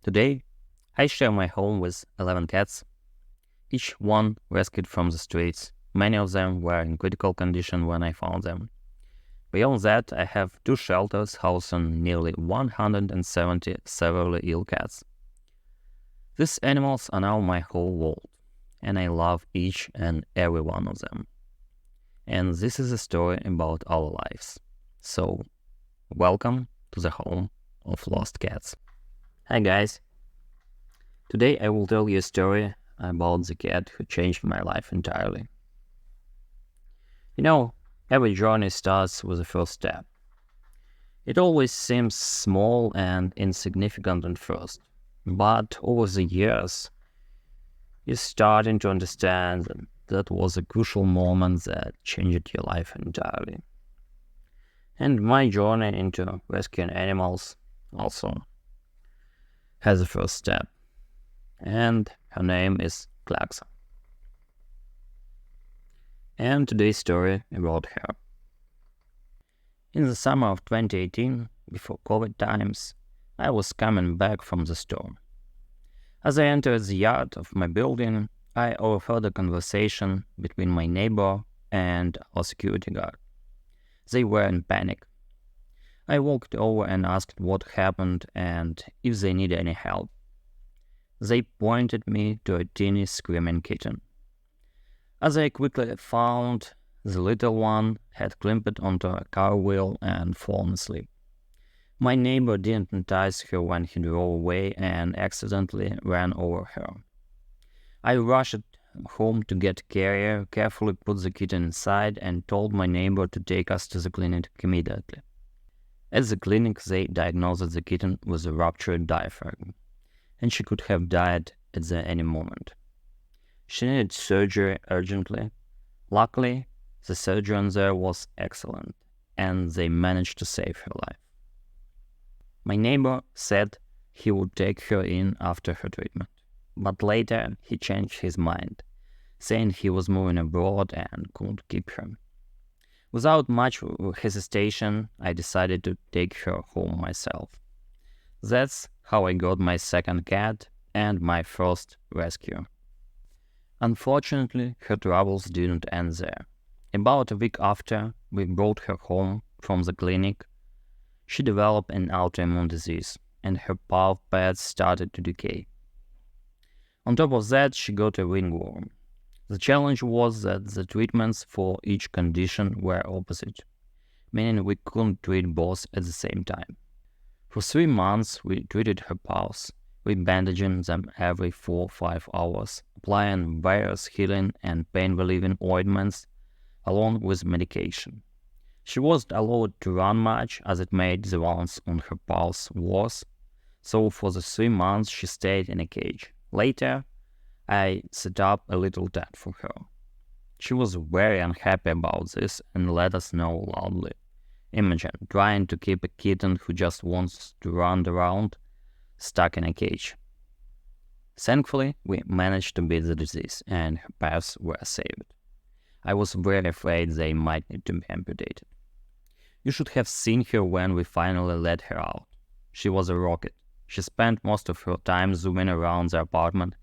Today, I share my home with 11 cats, each one rescued from the streets. Many of them were in critical condition when I found them. Beyond that, I have 2 shelters housing nearly 170 severely ill cats. These animals are now my whole world, and I love each and every one of them. And this is a story about our lives. So, welcome to the home of lost cats. Hi guys. Today I will tell you a story about the cat who changed my life entirely. Every journey starts with the first step. It always seems small and insignificant at first, but over the years, you're starting to understand that was a crucial moment that changed your life entirely. And my journey into rescuing animals also has a first step, and her name is Clarksa. And today's story about her. In the summer of 2018, before COVID times, I was coming back from the store. As I entered the yard of my building, I overheard a conversation between my neighbor and our security guard. They were in panic. I walked over and asked what happened and if they need any help. They pointed me to a teeny screaming kitten. As I quickly found, the little one had climbed onto a car wheel and fallen asleep. My neighbor didn't entice her when he drove away and accidentally ran over her. I rushed home to get a carrier, carefully put the kitten inside, and told my neighbor to take us to the clinic immediately. At the clinic, they diagnosed the kitten with a ruptured diaphragm, and she could have died at any moment. She needed surgery urgently. Luckily, the surgeon there was excellent, and they managed to save her life. My neighbor said he would take her in after her treatment, but later he changed his mind, saying he was moving abroad and couldn't keep her. Without much hesitation, I decided to take her home myself. That's how I got my second cat and my first rescue. Unfortunately, her troubles didn't end there. About a week after we brought her home from the clinic, she developed an autoimmune disease, and her paw pads started to decay. On top of that, she got a ringworm. The challenge was that the treatments for each condition were opposite, meaning we couldn't treat both at the same time. For 3 months, we treated her paws, rebandaging them every 4 or 5 hours, applying various healing and pain-relieving ointments along with medication. She wasn't allowed to run much as it made the wounds on her paws worse, so for the 3 months she stayed in a cage. Later, I set up a little tent for her. She was very unhappy about this and let us know loudly. Imagine trying to keep a kitten who just wants to run around stuck in a cage. Thankfully, we managed to beat the disease and her paws were saved. I was very afraid they might need to be amputated. You should have seen her when we finally let her out. She was a rocket. She spent most of her time zooming around the apartment,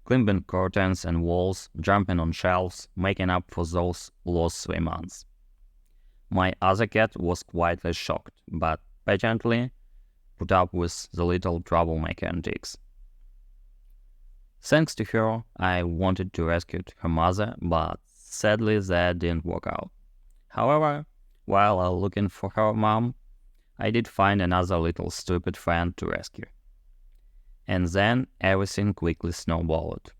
climbing curtains and walls, jumping on shelves, making up for those lost 3 months. My other cat was quietly shocked, but patiently put up with the little troublemaker antics. Thanks to her, I wanted to rescue her mother, but sadly that didn't work out. However, while I was looking for her mom, I did find another little stupid friend to rescue. And then everything quickly snowballed.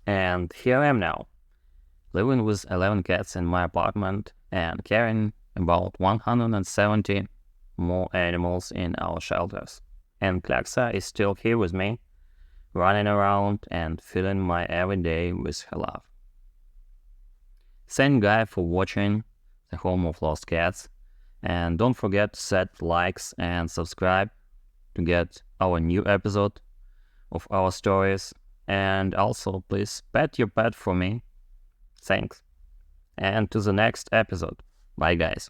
And here I am now, living with 11 cats in my apartment and carrying about 170 more animals in our shelters. And Clarksa is still here with me, running around and filling my every day with her love. Thank guys for watching The Home of Lost Cats, and don't forget to set likes and subscribe to get our new episode of our stories, and also please pet your pet for me. Thanks, and to the next episode. Bye guys.